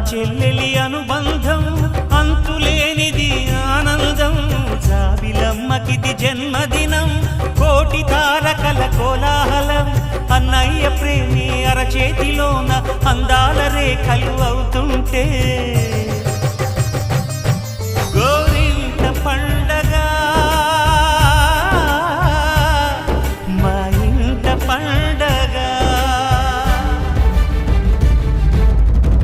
చెల్లెలి అనుబంధం అంతులేనిది ఆనందం జాబిలమ్మకిది జన్మదినం కోటి తారకల కోలాహలం అన్నయ్య ప్రేమి అరచేతిలోన అందాల రేఖలు